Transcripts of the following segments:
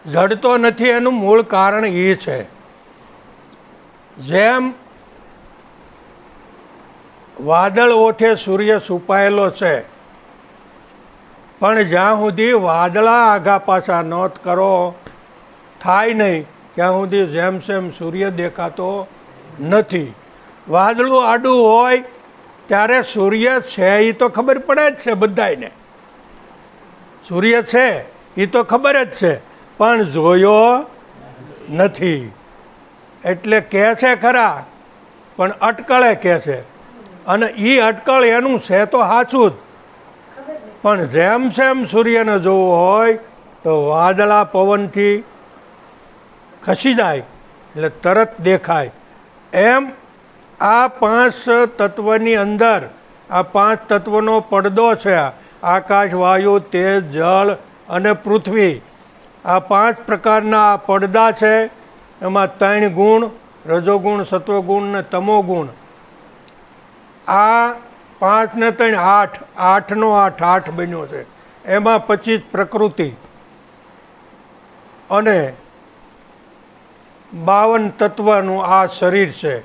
જડતો નથી એનું મૂળ કારણ એ છે, જેમ વાદળ ઓથે સૂર્ય છુપાયેલો છે, પણ જ્યાં સુધી વાદળા આઘા પાછા નોંધ કરો થાય નહીં ત્યાં સુધી જેમ સેમ સૂર્ય દેખાતો નથી. વાદળું આડું હોય ત્યારે સૂર્ય છે એ તો ખબર પડે જ છે બધાને, સૂર્ય છે એ તો ખબર જ છે, પણ જોયો નથી. એટલે કહે છે ખરા પણ અટકળે કહે છે, અને એ અટકળ એનું છે તો સાચું જ, પણ જેમ જેમ સૂર્યને જોવું હોય તો વાદળા પવનથી ખસી જાય એટલે તરત દેખાય. એમ આ પાંચ તત્વની અંદર આ પાંચ તત્વનો પડદો છે, આકાશ, વાયુ, તેજ, જળ અને પૃથ્વી. આ પાંચ પ્રકારના આ પડદા છે. એમાં 3 ગુણ, રજોગુણ, સત્વગુણ ને તમોગુણ. આ 5 ને 3 8, 8નો 8 બન્યો છે. એમાં 25 પ્રકૃતિ અને 52 તત્વનું આ શરીર છે.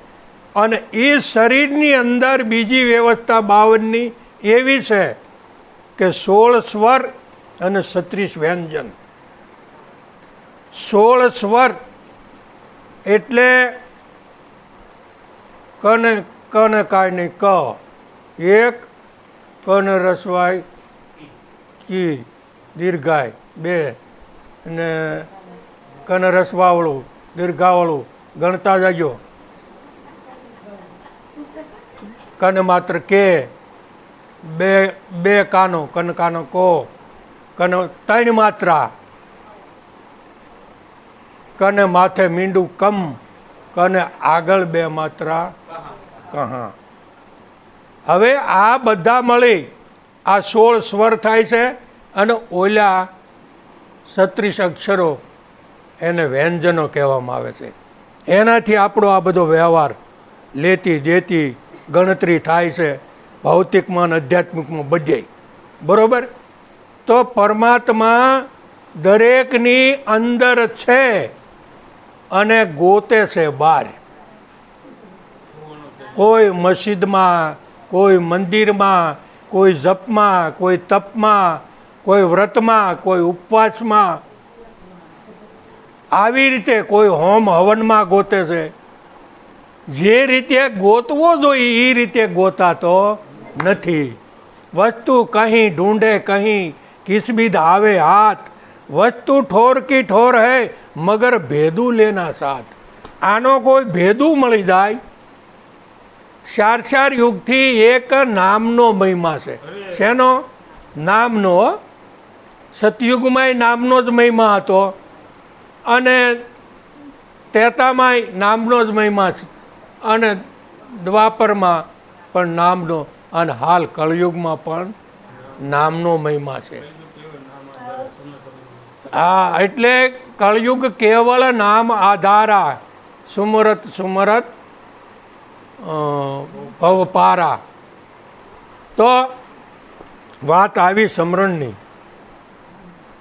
અને એ શરીરની અંદર બીજી વ્યવસ્થા 52ની એવી છે કે 16 સ્વર અને 36 વ્યંજન. 16 સ્વર એટલે કને કને કાંઈ નહીં ક, એક કને રસવાય કી દીર્ઘાય 2, અને કને રસવાવાળું દીર્ઘાવાળું ગણતા જાજો. કને માત્ર કે, બે કાનો, કન કાનો કો, કને 3 માત્રા, કને માથે મીંડું કમ, કને આગળ 2 માત્રા કહા. હવે આ બધા મળી આ 16 સ્વર થાય છે, અને ઓલા 36 અક્ષરો એને વ્યંજનો કહેવામાં આવે છે. એનાથી આપણો આ બધો વ્યવહાર લેતી દેતી ગણતરી થાય છે, ભૌતિકમાં અને આધ્યાત્મિકમાં બધે. બરાબર? તો પરમાત્મા દરેકની અંદર છે અને ગોતે છે બહાર. કોઈ મસ્જિદમાં, કોઈ મંદિરમાં, કોઈ જપમાં, કોઈ તપમાં, કોઈ વ્રતમાં, કોઈ ઉપવાસમાં, આવી રીતે કોઈ હોમ હવનમાં ગોતે છે. જે રીતે ગોતવો જોઈએ એ રીતે ગોતાતો નથી. વસ્તુ કहीं ઢૂંઢે કहीं કિસબીદ આવે હાથ, વસ્તુ ઠોર કી ઠોર હૈ મગર ભેદું લેના સાથ. આનો કોઈ ભેદું મળી જાય. 4 યુગથી એક નામનો મહિમા છે. શેનો? નામનો. સતયુગમાંય નામનો જ મહિમા હતો, અને ત્રેતામાંય નામનો જ મહિમા છે, અને દ્વાપરમાં પણ નામનો, અને હાલ કળયુગમાં પણ નામનો મહિમા છે. હા, એટલે કળયુગ કેવળ નામ આધારા, સુમરત સુમરત ભવપારા. તો વાત આવી સમરણની.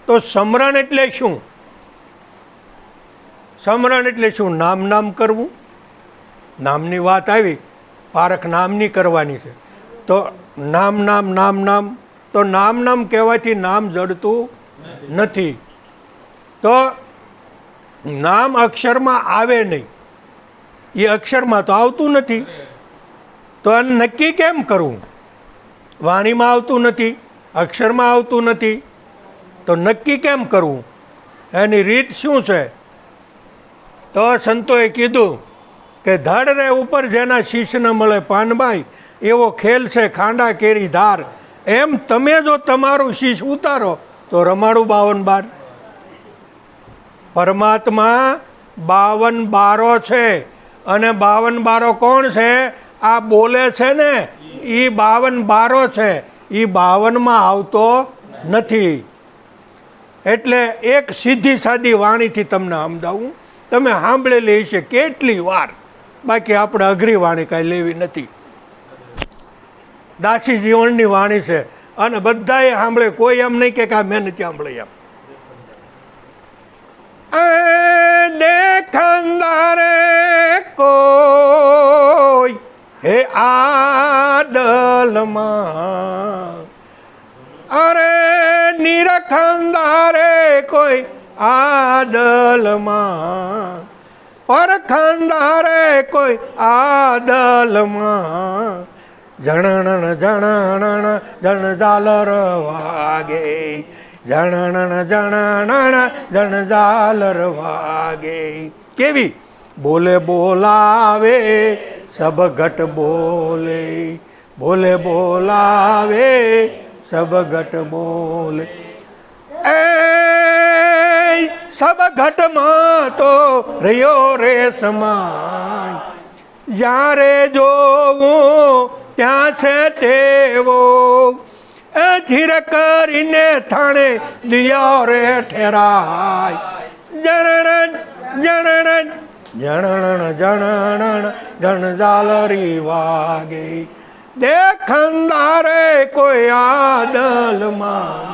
તો સમરણ એટલે શું? સમરણ એટલે શું? નામ નામ કરવું. નામની વાત આવી, પારખ નામની કરવાની છે. તો નામ નામ નામ નામ, તો નામ નામ કહેવાથી નામ જડતું નથી. તો નામ અક્ષરમાં આવે નહીં, એ અક્ષરમાં તો આવતું નથી. તો એને નક્કી કેમ કરવું? વાણીમાં આવતું નથી, અક્ષરમાં આવતું નથી, તો નક્કી કેમ કરવું? એની રીત શું છે? તો સંતોએ કીધું કે ધડ રે ઉપર જેના શીશ ન મળે પાનબાઈ, એવો ખેલ છે ખાંડા કેરી ધાર. એમ તમે જો તમારું શીશ ઉતારો તો રમાડું 52 બાર. પરમાત્મા 52 બારો છે, અને 52 બારો કોણ છે? આ બોલે છે ને, એ 52 બારો છે, એ 52માં આવતો નથી. એટલે એક સીધી સાદી વાણીથી તમને સમજાવું. તમે સાંભળેલી હશે કેટલી વાર, બાકી આપણે અઘરી વાણી કાંઈ લેવી નથી. દાસી જીવનની વાણી છે, અને બધાએ સાંભળે, કોઈ એમ નહીં કે આ મેં નથી સાંભળી. એમ હે આદલમાં અરે નિરખંદારે કોઈ આદલમાં પરખંદારે કોઈ આદલમાં જણણ જણણ જણઝાલર વાગે જણણ જણણ જણઝાલર વાગે કેવી બોલે બોલાવે સબ ઘટ બોલે બોલે બોલાવે સબ ઘટ બોલે એ સબ ઘટમાં તો રહ્યો રે સમાય જ્યારે જોવું ત્યાં છે તેવો એ ધીર કરીને થાણે દિયો રે ઠેરાય જણણ જણણ જણણ જણણ જણઝાલરી વાગે દેખંદારે કોઈ આદલમાં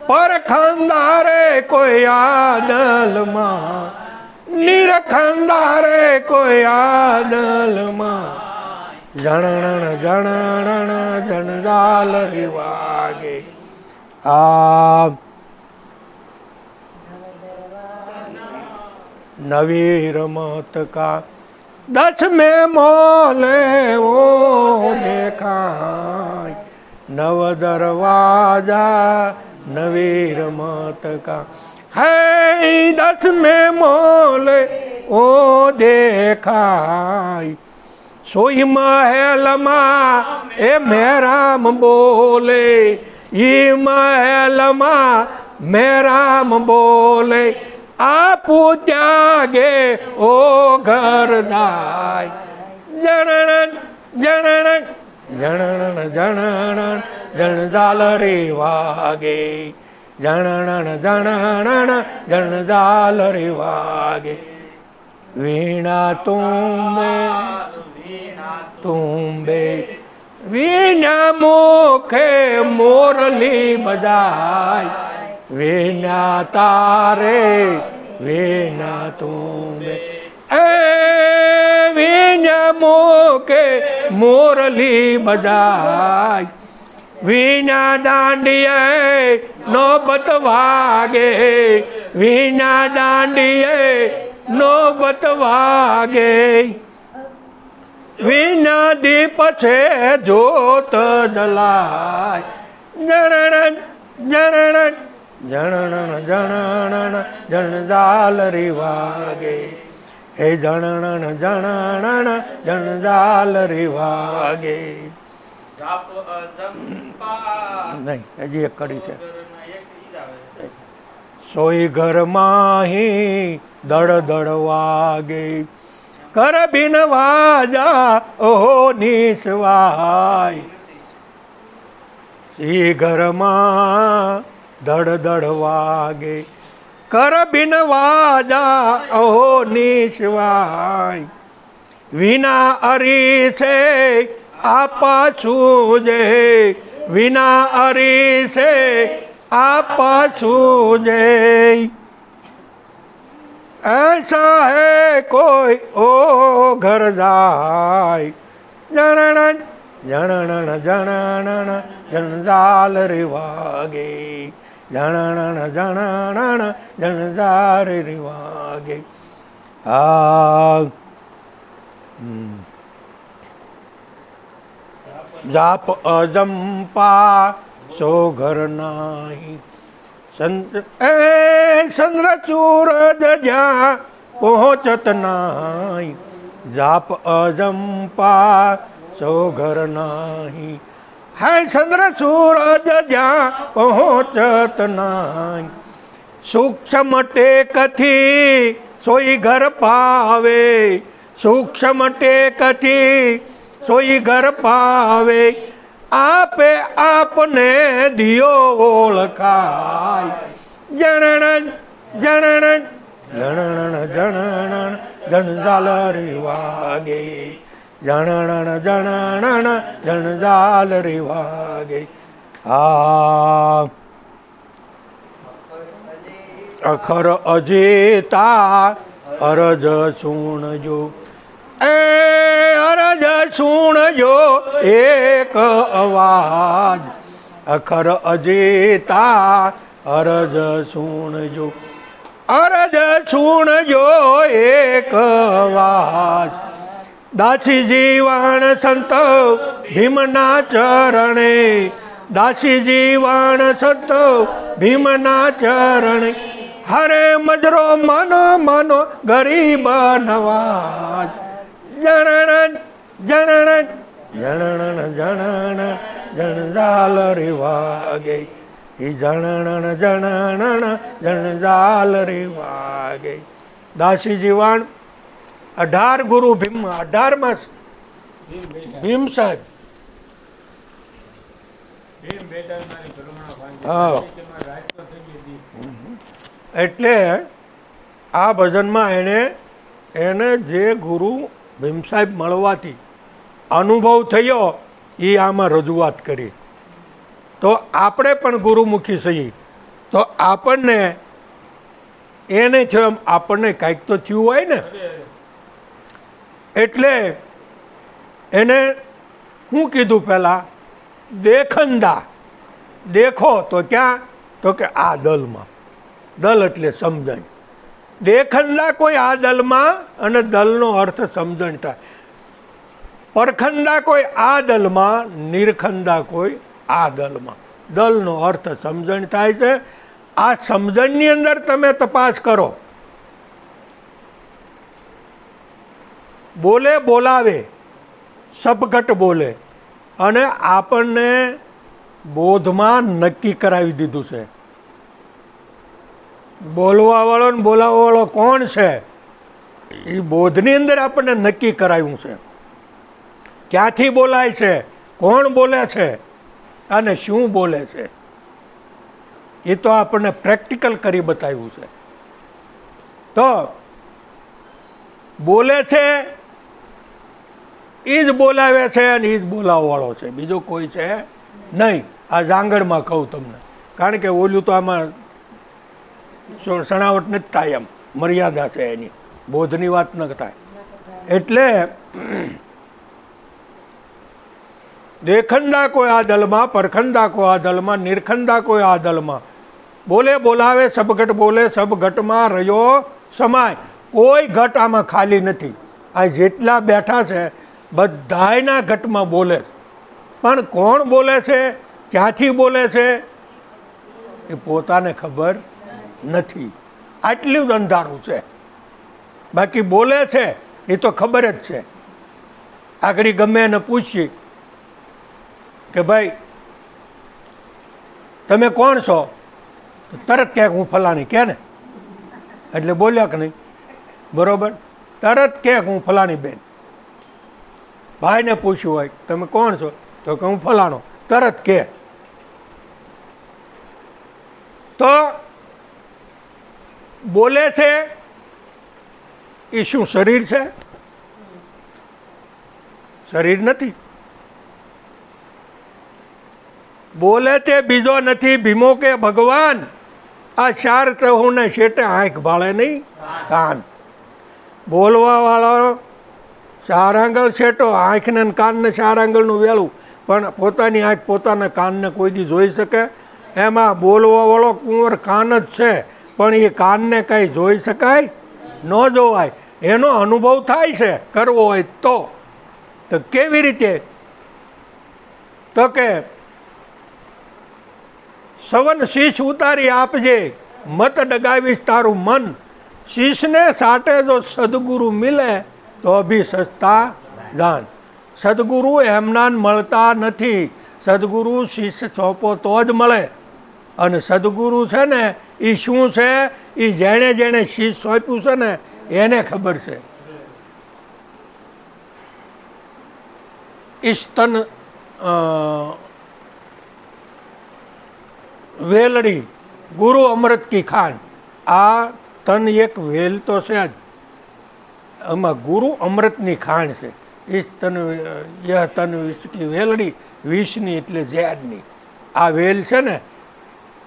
પરખંદારે કોઈ આદલમાં નિરખંદારે કોઈ આદલમાં જણણ જણણ જણઝાલરી વાગે આ નવી રમત કા 10મેं મોલે વો દેખાય નવ દરવાજા નવી રમત કા હે 10મેं મોલે ઓ દેખાય સોઈ મહેલમાં એ મેરામ બોલે ઈ મહેલમાં મેરામ બોલે આપુ ત્યાગે ઓ ઘરદાય જણણ જણણ જણણ જણણ જણઝાલરી વાગે જણણ જણણ જણઝાલરી વાગે વીણા તુંબે તુંબે વીણા મુખે મોરલી બજાય વીણા તારે વીણા તુંબે એ વીણા મુખે મોરલી બજાય વીણા દાંડીએ નોબત વાગે વીણા દાંડીએ નોબત વાગે વીણા દીપ છે જોત જલાય જણણ જણણ જણણ જણણ જણઝાલરી વાગે હે જણણ જણણ જણઝાલરી વાગે નહીં હજી એક કડી છે સોઈ ઘર માહી દડ દડ વાગે કર બિન વાજા ઓહો નિસવાય સી ઘરમાં દડ દડ વાગે કર બિન વાજા ઓહો નિસવાય વિના અરીસે આપા છૂજે વિના અરીસે આપા છૂજે ऐसा है कोई ओ घर जाय जणण जणण जणण जणझालरी वागे जणण जणण जणझालरी वागे जाप अजंपा सो घर नाही चंद्र सूरज ज्યાં પહોંચત નાહી જાપ અજંપા સો ઘર નાહી હે ચંદ્ર સૂરજ જ્યાં પહોંચત નાહી સૂક્ષ્મ ટેકથી સોઈ ઘર પાવે સૂક્ષ્મ ટેકથી સોઈ ઘર પાવે આપે આપને દિયો ઓળખાય જણણ જણણ જણણ જણણ જણઝાલરી વાગે જણણ જણણ જણઝાલરી વાગે અખર અજેતા અરજ સુણજો એ અરજ સુણજો એક અવાજ, અખર અજેતા અરજ સુણજો, અરજ સુણજો એક અવાજ. દાસી જીવણ સંત ભીમના ચરણે, દાસી જીવણ સંત ભીમના ચરણે, હરે મજરો માનો માનો ગરીબ નવાજ. જણણ જણણ જણણ જણણ જણઝાલ રે વાગે, એ જણણ જણણ જણઝાલ રે વાગે. દાસી જીવણ 18 ગુરુ ભીમ, 18માં ભીમ સાહેબ. હા, એટલે આ ભજનમાં એને જે ગુરુ ભીમ સાહેબ મળવાથી અનુભવ થયો એ આમાં રજૂઆત કરી. તો આપણે પણ ગુરુમુખી છીએ તો આપણને એને થયું આપણને કાંઈક તો થયું હોય ને. એટલે એને શું કીધું પહેલાં? દેખંદા. દેખો તો ક્યાં? તો કે આ દલમાં. દલ એટલે સમજણ. દેખંદા કોઈ આ દલમાં, અને દલનો અર્થ સમજણ થાય. પરખંદા કોઈ આ દલમાં, નિરખંદા કોઈ આ દલમાં. દલનો અર્થ સમજણ થાય છે. આ સમજણની અંદર તમે તપાસ કરો. બોલે બોલાવે, સબઘટ બોલે, અને આપણને બોધમાં નક્કી કરાવી દીધું છે. બોલવાવાળો ને બોલાવવાવાળો કોણ છે એ બોધની અંદર આપણને નક્કી કરાવ્યું છે. ક્યાંથી બોલાય છે, કોણ બોલે છે અને શું બોલે છે એ તો આપણને પ્રેક્ટિકલ કરી બતાવ્યું છે. તો બોલે છે એ જ બોલાવે છે અને એ જ બોલાવવાળો છે, બીજો કોઈ છે નહીં. આ જાંગડમાં કહું તમને, કારણ કે ઓલું તો આમાં સણાવટ નથી થાય, એમ મર્યાદા છે એની, બોધની વાત ન થાય. એટલે દેખંદા કોઈ આ દલમાં, પરખંદા કોઈ આ દલમાં, નિરખંદા કોઈ આ દલમાં. બોલે બોલાવે સબઘટ બોલે, સબઘટમાં રહ્યો સમાય. કોઈ ઘટ આમાં ખાલી નથી. આ જેટલા બેઠા છે બધાયના ઘટમાં બોલે. પણ કોણ બોલે છે, ક્યાંથી બોલે છે એ પોતાને ખબર નથી. આટલું જ અંધારું છે. બાકી બોલે છે એ તો ખબર જ છે. આગળ ગમે એને પૂછીએ કે ભાઈ તમે કોણ છો, તો તરત ક્યાંક હું ફલાણી કે ને, એટલે બોલ્યા કે નહીં, બરોબર? તરત ક્યાંક હું ફલાણી બેન. ભાઈને પૂછ્યું હોય તમે કોણ છો, તો કે હું ફલાણો, તરત કે. તો બોલે છે એ શું શરીર છે? શરીર નથી. બોલે તે બીજો નથી ભીમો કે ભગવાન. આ ચાર તહુને શેટે આંખ ભાળે નહીં કાન. બોલવા વાળો ચાર આંગળ શેટો, આંખને કાનને ચાર આંગળનું વેલું, પણ પોતાની આંખ પોતાના કાનને કોઈ દી જોઈ શકે? એમાં બોલવા વાળો કુંવર કાન જ છે, પણ એ કાનને કંઈ જોઈ શકાય? ન જોવાય. એનો અનુભવ થાય છે કરવો હોય તો કેવી રીતે? તો કે સવન શીશ ઉતારી આપજે, મત ડગાવીશ તારું મન. શીશને સાટે જો સદગુરુ મિલે તો અભી સસ્તા જાન. સદગુરુ એમના મળતા નથી. સદગુરુ શીશ સોંપો તો જ મળે. અને સદગુરુ છે ને એ શું છે એ જેણે જેણે શીશ સોંપ્યું છે ને એને ખબર છે. ઈસ્તન વેલડી ગુરુ અમૃત કી ખાન. આ તન એક વેલ તો છે જ, એમાં ગુરુ અમૃતની ખાણ છે. ઈસ્તન યહ તન વિષકી વેલડી, વિષની એટલે ઝેરની. આ વેલ છે ને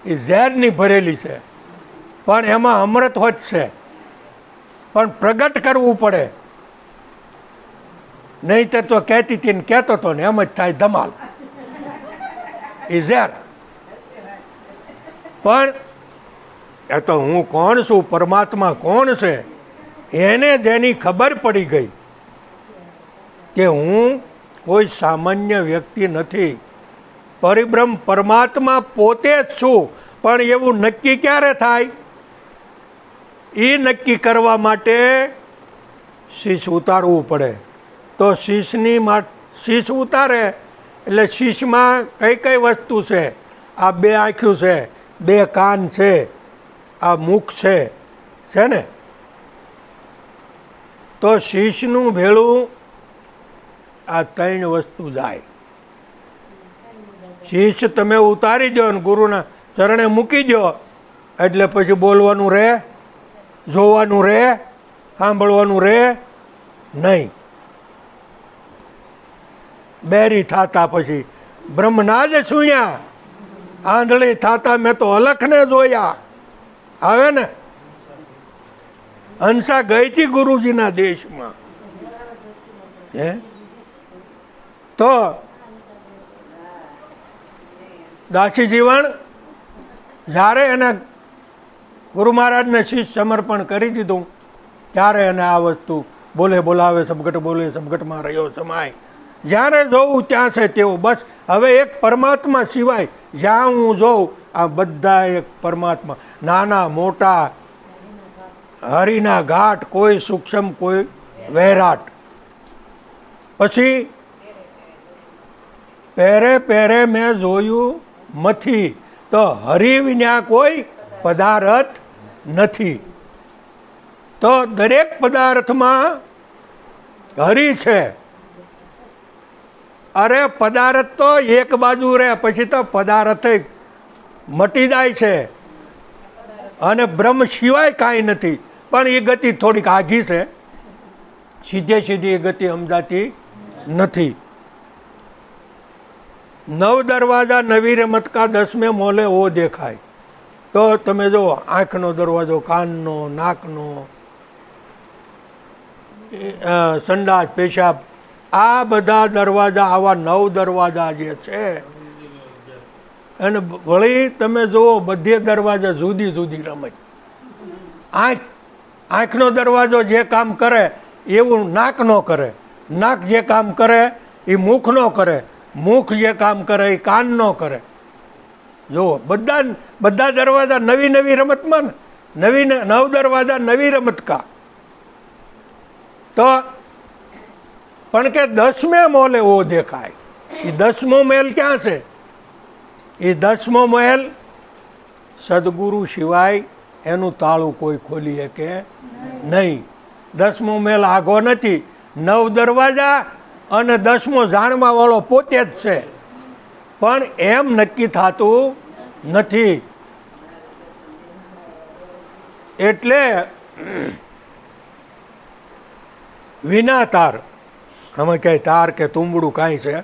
એ ઝેરની ભરેલી છે, પણ એમાં અમૃત હોત છે, પણ પ્રગટ કરવું પડે. નહીંતર તો કહેતી હતી ને કહેતો હતો ને એમ જ થાય ધમાલ. ઇઝેર પણ એ તો હું કોણ છું, પરમાત્મા કોણ છે, એને જેની ખબર પડી ગઈ કે હું કોઈ સામાન્ય વ્યક્તિ નથી, પરિબ્રહ્મ પરમાત્મા પોતે જ છું. પણ એવું નક્કી ક્યારે થાય? એ નક્કી કરવા માટે શીશ ઉતારવું પડે. તો શીશ ઉતારે એટલે શીશમાં કઈ કઈ વસ્તુ છે? આ 2 આંખ્યું છે, 2 કાન છે, આ મુખ છે ને? તો શીશનું ભેળું આ 3 વસ્તુ જાય. શીશ તમે ઉતારી દો ને ગુરુના ચરણે મૂકી દો એટલે પછી બોલવાનું રહે, જોવાનું રહે, સાંભળવાનું રહે નહીં. બેરી થાતા પછી બ્રહ્મના જ સુણ્યા, આંધળી થાતા મેં તો અલખને જોયા. આવે ને? હંસા ગઈ હતી ગુરુજીના દેશમાં. હે તો દાસી જીવણ જ્યારે એને ગુરુ મહારાજને શીશ સમર્પણ કરી દીધું ત્યારે એને આ વસ્તુ બોલે બોલાવે સબગટ બોલે સબગટમાં રહ્યો સમાય. જ્યારે જોઉં ત્યાં છે તેવું. બસ હવે એક પરમાત્મા સિવાય જ્યાં હું જોઉં આ બધા એક પરમાત્મા, નાના મોટા હરિના ઘાટ, કોઈ સૂક્ષ્મ કોઈ વહેરાટ. પછી પહેરે પહેરે મેં જોયું મથી, તો હરિ વિના કોઈ પદાર્થ નથી. તો દરેક પદાર્થમાં હરિ છે. અરે પદાર્થ તો એક બાજુ રહે પછી તો પદાર્થ મટી જાય છે અને બ્રહ્મ સિવાય કાંઈ નથી. પણ એ ગતિ થોડીક આઘી છે, સીધી એ ગતિ સમજાતી નથી. 9 દરવાજા નવી રમત કા 10મેं મોલે ઓ દેખાય. તો તમે જો આંખનો દરવાજો, કાનનો, નાકનો, સંડાસ, પેશાબ, આ બધા દરવાજા, આવા 9 દરવાજા જે છે. અને વળી તમે જુઓ બધે દરવાજા જુદી જુદી રમત. આંખનો દરવાજો જે કામ કરે એવું નાક ન કરે, નાક જે કામ કરે એ મુખ ન કરે, મુખ જે કામ કરે એ કાન ન કરે. જુઓ બધા દરવાજા નવી નવી રમતમાં ને, 9 દરવાજા નવી રમત કા. તો પણ કે 10મેं મોલે વો દેખાય. એ 10મો મહેલ ક્યાં છે? એ 10મો મહેલ સદગુરુ સિવાય એનું તાળું કોઈ ખોલી શકે નહીં. 10મો મહેલ આઘો નથી. 9 દરવાજા અને 10મો જાણવા વાળો પોતે જ છે. પણ એમ નક્કી થતું નથી. એટલે વિના તાર, અમે ક્યાંય તાર કે તુંબડું કાંઈ છે?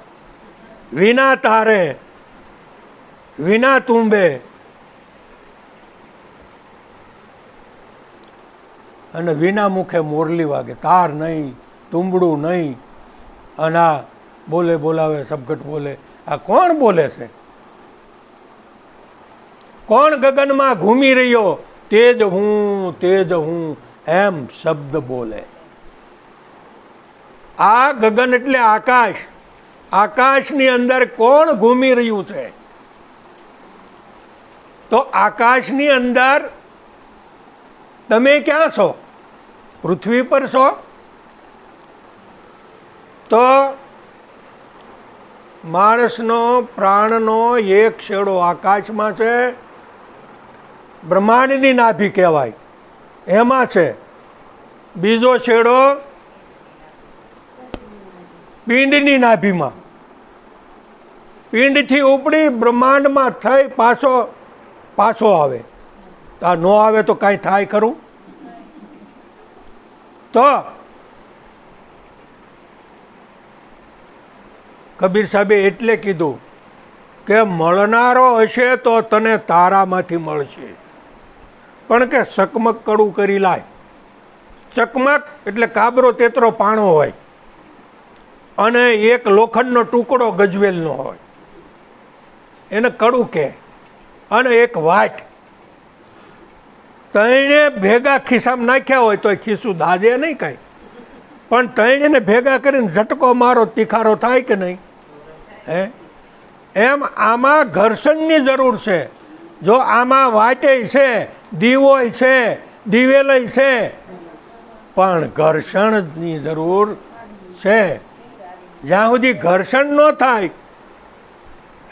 વિના તારે, વિના તુંબે, અને વિના મુખે મોરલી વાગે. તાર નહીં, તુંબડું નહીં, અને આ બોલે બોલાવે સબગટ બોલે. આ કોણ બોલે છે? કોણ ગગનમાં ઘૂમી રહ્યો? તેજ હું એમ શબ્દ બોલે. આ ગગન એટલે આકાશ. આકાશની અંદર કોણ ઘૂમી રહ્યું છે? તો આકાશની અંદર તમે ક્યાં છો? પૃથ્વી પર છો? તો માણસનો પ્રાણનો એક છેડો આકાશમાં છે, બ્રહ્માંડની નાભી કહેવાય, એમાં છે. બીજો છેડો પિંડની નાભીમાં. પિંડથી ઉપડી બ્રહ્માંડમાં થઈ પાછો આવે. આ ન આવે તો કાંઈ થાય ખરું? તો કબીર સાહેબે એટલે કીધું કે મળનારો હશે તો તને તારામાંથી મળશે, પણ કે ચકમક કડું કરી લાય. ચકમક એટલે કાબરો તેતરો પાણો હોય. અને એક લોખંડનો ટુકડો ગજવેલનો હોય, એને કડું કહે, અને એક વાટ, ત્રણે ભેગા ખિસ્સામાં નાખ્યા હોય તો ખિસ્સું દાજે નહીં કાંઈ, પણ ત્રણેને ભેગા કરીને ઝટકો મારો તીખારો થાય કે નહીં? હે, એમ આમાં ઘર્ષણની જરૂર છે. જો આમાં વાટેય છે, દીવોય છે, દિવેલય છે, પણ ઘર્ષણની જરૂર છે. જ્યાં સુધી ઘર્ષણ ન થાય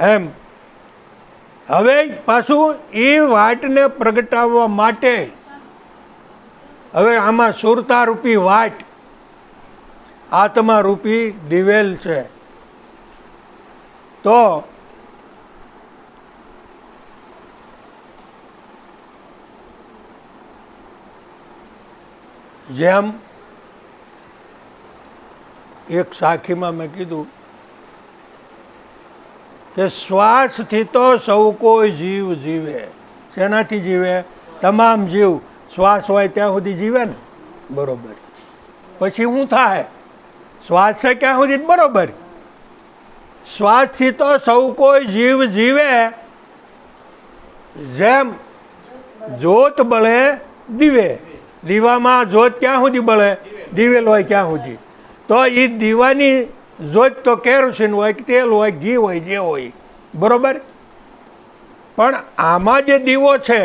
એમ. હવે પાછું એ વાટને પ્રગટાવવા માટે હવે આમાં સુરતા રૂપી વાટ, આત્મા રૂપી દિવેલ છે. તો જેમ એક સાખીમાં મેં કીધું કે શ્વાસથી તો સૌ કોઈ જીવ જીવે. શેનાથી જીવે? તમામ જીવ શ્વાસ હોય ત્યાં સુધી જીવે ને, બરોબર. પછી શું થાય? શ્વાસ છે ક્યાં સુધી જ બરોબર. શ્વાસથી તો સૌ કોઈ જીવ જીવે. જેમ જોત બળે દીવે, દીવામાં જોત ક્યાં સુધી બળે? દિવેલ હોય ક્યાં સુધી. તો એ દીવાની જોત તો કેરોસીન હોય, તેલ હોય, ઘી હોય, જે હોય, બરોબર. પણ આમાં જે દીવો છે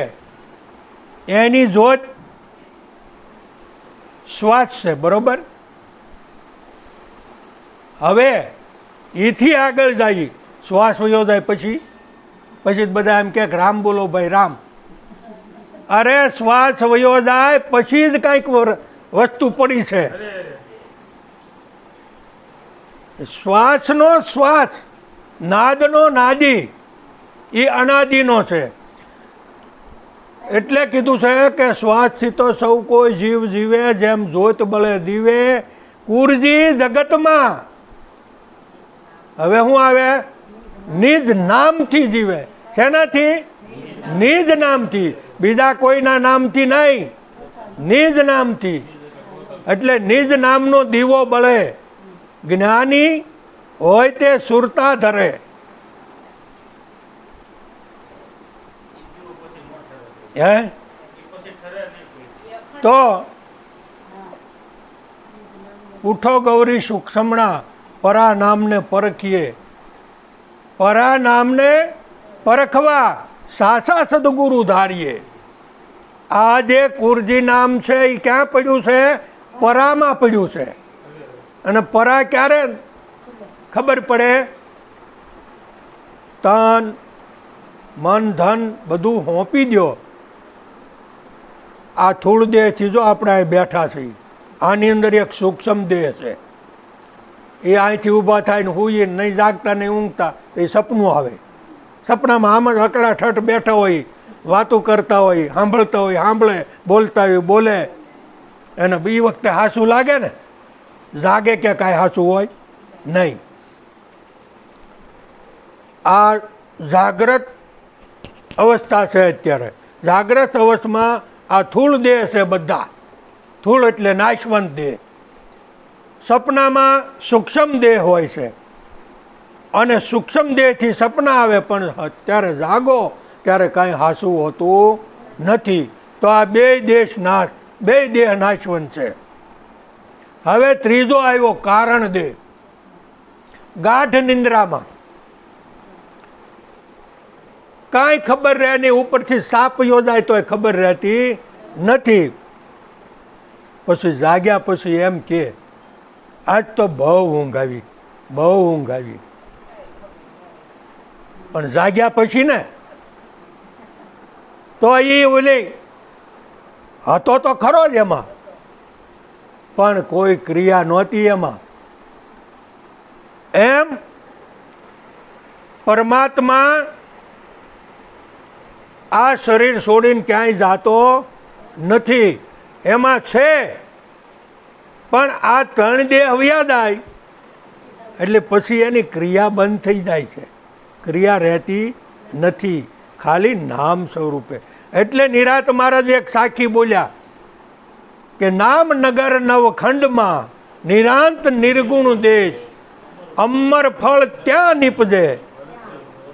એની જોત શ્વાસ છે, બરોબર. હવે એથી આગળ જાય, શ્વાસ વયો જાય પછી બધા એમ કે રામ બોલો ભાઈ રામ. અરે શ્વાસ વયો જાય પછી જ કંઈક વસ્તુ પડી છે. શ્વાસનો શ્વાસ, નાદનો નાદી, એ અનાદિનો છે. એટલે કીધું છે કે શ્વાસથી તો સૌ કોઈ જીવ જીવે. જેમ જોત બળે દીવે, કુરજી જગતમાં. હવે શું આવે? નિજ નામથી જીવે. શેનાથી? નિજ નામથી. બીજા કોઈના નામથી નહીં, નિજ નામથી. એટલે નિજ નામનો દીવો બળે. જ્ઞાની હોય તે સુરતા ધરે. હે, તો ઉઠો ગૌરી સૂક્ષ્મણા, પરા નામને પરખીએ. પરા નામને પરખવા સાસા સદગુરુ ધારીએ. આ જે કુરજી નામ છે એ ક્યાં પડ્યું છે? પરામાં પડ્યું છે. અને પરા ક્યારે ખબર પડે? તન મન ધન બધું હોંપી દો. આ સ્થૂળ દેહથી જો આપણે અહીં બેઠા છીએ, આની અંદર એક સૂક્ષ્મ દેહ છે. એ અહીંથી ઊભા થાય ને હુઈએ નહીં, જાગતા નહીં ઊંઘતા, એ સપનું આવે. સપનામાં આમ જ અકળાઠઠ બેઠા હોય, વાતો કરતા હોય, સાંભળતા હોય સાંભળે, બોલતા હોય બોલે. એને એ વખતે હાસું લાગે ને, જાગે કે કાંઈ હાસું હોય નહીં. આ જાગ્રત અવસ્થા છે અત્યારે. જાગ્રત અવસ્થામાં આ સ્થૂળ દેહ છે બધા. સ્થૂળ એટલે નાશવંત દેહ. સપનામાં સૂક્ષ્મ દેહ હોય છે, અને સૂક્ષ્મ દેહથી સપના આવે, પણ અત્યારે જાગો ત્યારે કાંઈ હાસું હોતું નથી. તો આ બે દેહ નાશવંત છે. હવે ત્રીજો આવ્યો કારણ દેહ. ગાઢ નિંદ્રામાં કાંઈ ખબર રહે નહીં, ઉપરથી સાપ યોજાય તોય ખબર રહેતી નથી. પછી જાગ્યા પછી એમ કે આજ તો બહુ ઊંઘ આવી, બહુ ઊંઘ આવી. પણ જાગ્યા પછી ને તો એ ઓલી હતો તો ખરો જ એમાં, પણ કોઈ ક્રિયા નહોતી એમાં. એમ પરમાત્મા આ શરીર છોડીને ક્યાંય જાતો નથી, એમાં છે. પણ આ ત્રણ દેહ વ્યાદાય એટલે પછી એની ક્રિયા બંધ થઈ જાય છે. ક્રિયા રહેતી નથી, ખાલી નામ સ્વરૂપે. એટલે નિરાત મહારાજ એક સાખી બોલ્યા કે નામ નગર નવખંડમાં નિરાંત નિર્ગુણ દેશ, અમર ફળ ત્યાં નીપજે,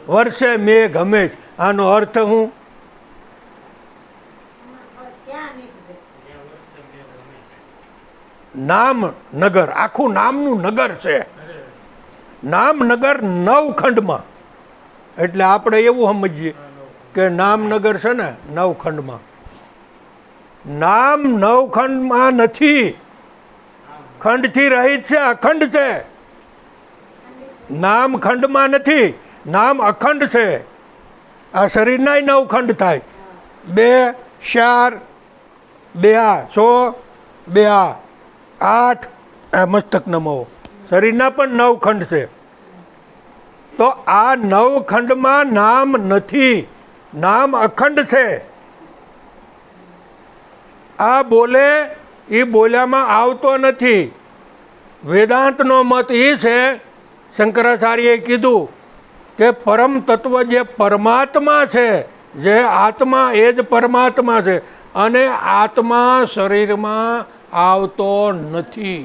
વર્ષે મેઘ હંમેશ. આનો અર્થ હું? નામનગર, આખું નામનું નગર છે. નામનગર 9 ખંડમાં. એટલે આપણે એવું સમજીએ કે નામનગર છે ને 9 ખંડમાં. નામ 9 ખંડમાં નથી, ખંડથી રહિત છે, અખંડ છે. નામ ખંડમાં નથી, નામ અખંડ છે. આ શરીરના 9 ખંડ થાય. 2 4 2 100 2 8 આ મસ્તક નમો. શરીરના પણ 9 ખંડ છે. તો આ 9 ખંડમાં નામ નથી, નામ અખંડ છે. આ બોલે એ બોલ્યામાં આવતો નથી. વેદાંતનો મત એ છે, શંકરાચાર્યએ કીધું કે પરમ તત્વ જે પરમાત્મા છે, જે આત્મા એ જ પરમાત્મા છે, અને આત્મા શરીરમાં આવતો નથી.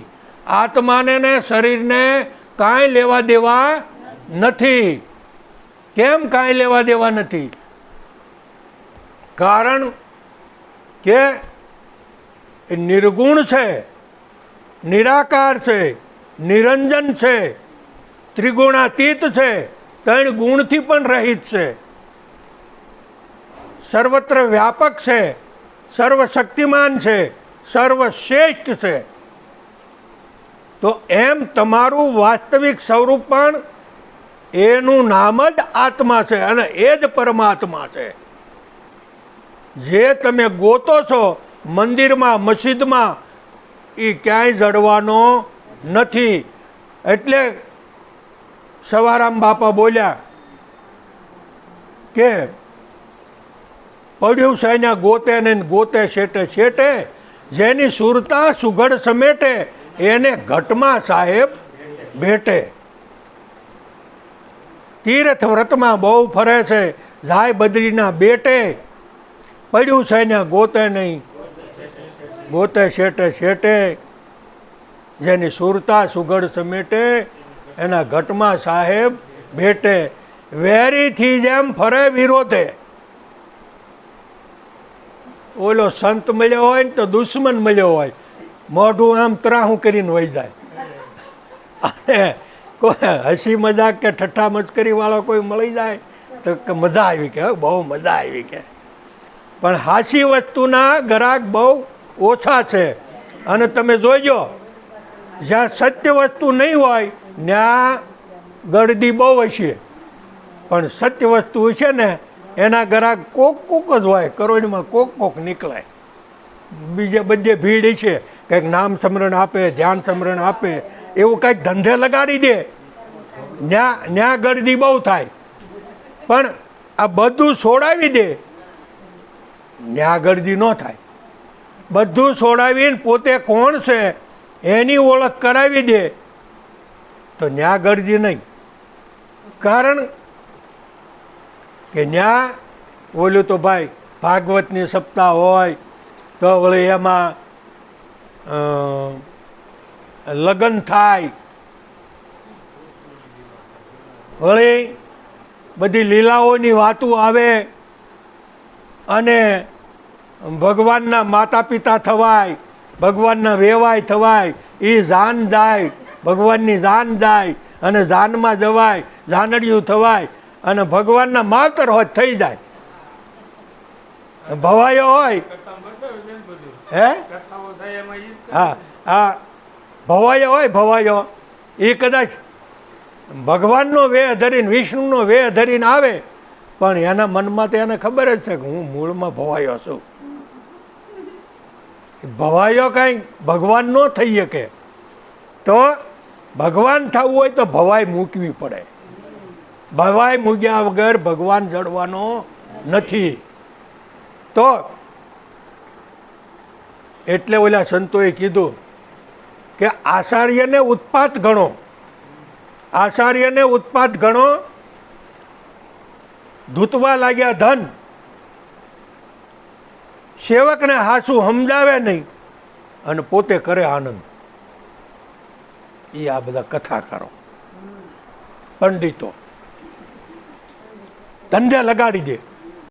આત્માને ને શરીરને કાંઈ લેવા દેવા નથી. કેમ કાંઈ લેવા દેવા નથી? કારણ કે એ નિર્ગુણ છે, નિરાકાર છે, નિરંજન છે, ત્રિગુણાતીત છે, 3 ગુણથી પણ રહિત છે, સર્વત્ર વ્યાપક છે, સર્વશક્તિમાન છે, સર્વશ્રેષ્ઠ છે. તો એમ તમારું વાસ્તવિક સ્વરૂપ પણ એનું નામ જ આત્મા છે, અને એ જ પરમાત્મા છે. જે તમે ગોતો છો મંદિરમાં, મસ્જિદમાં, એ ક્યાંય જડવાનો નથી. એટલે સવારામ બાપા બોલ્યા કે પડ્યું છે ને ગોતે ને ગોતે શેટે શેટે, જેની સુરતા સુઘડ સમેટે, એને ઘટમાં સાહેબ ભેટે. તીર્થ વ્રતમાં બહુ ફરે છે, જાય બદ્રીના બેટે, પડ્યું છે ને ગોતે નહીં, ગોતે શેટે શેટે, જેની સુરતા સુઘડ સમેટે, એના ઘટમાં સાહેબ ભેટે. વેરીથી જેમ ફરે વિરોધે. ઓલો સંત મળ્યો હોય ને તો દુશ્મન મળ્યો હોય, મોઢું આમ ત્રાહું કરીને વહી જાય. અને કોઈ હસી મજાક કે ઠઠ્ઠા મસ્કરી વાળો કોઈ મળી જાય તો મજા આવી કે બહુ મજા આવી કે. પણ હાસી વસ્તુના ગ્રાહક બહુ ઓછા છે. અને તમે જોઈજો, જ્યાં સત્ય વસ્તુ નહીં હોય ત્યાં ગળદી બહુ હશે, પણ સત્ય વસ્તુ છે ને એના ગ્રાહક કોક કોક જ હોય, કરોડમાં કોક કોક નીકળે. બીજે બધે ભીડ છે, કંઈક નામ સ્મરણ આપે, ધ્યાન સ્મરણ આપે, એવું કંઈક ધંધે લગાડી દે, ન્યા ગળદી બહુ થાય. પણ આ બધું છોડાવી દે, ન્યા ગળદી ન થાય. બધું છોડાવીને પોતે કોણ છે એની ઓળખ કરાવી દે તો ન્યા ગળદી નહીં. કારણ કે ન્યા ઓલું તો ભાઈ ભાગવતની સપ્તાહ હોય તો વળી એમાં લગ્ન થાય, વળી બધી લીલાઓની વાતો આવે, અને ભગવાનના માતા પિતા થવાય, ભગવાનના વેવાય થવાય, એ જાન જાય, ભગવાનની જાન જાય, અને જાનમાં જવાય, જાનડિયું થવાય, અને ભગવાનના માતર હોય થઈ જાય. ભવાયો હોય હે, હા હા, ભવાયો હોય, ભવાયો એ કદાચ ભગવાનનો વેહ ધરીને, વિષ્ણુનો વેહ ધરીને આવે, પણ એના મનમાં તો એને ખબર જ છે કે હું મૂળમાં ભવાયો છું. ભવાયો કાંઈ ભગવાન ન થઈ શકે. તો ભગવાન થવું હોય તો ભવાઈ મૂકવી પડે. ભવાઈ મૂક્યા વગર ભગવાન જડવાનો નથી. તો એટલે ઓલા સંતોએ કીધું કે આચાર્યને ઉત્પાત ગણો, આચાર્યને ઉત્પાત ગણો, ધૂતવા લાગ્યા ધન, સેવકને હાસું સમજાવે નહીં અને પોતે કરે આનંદ. એ આ બધા કથાકારો. પંડિતો ધંધે લગાડી દે.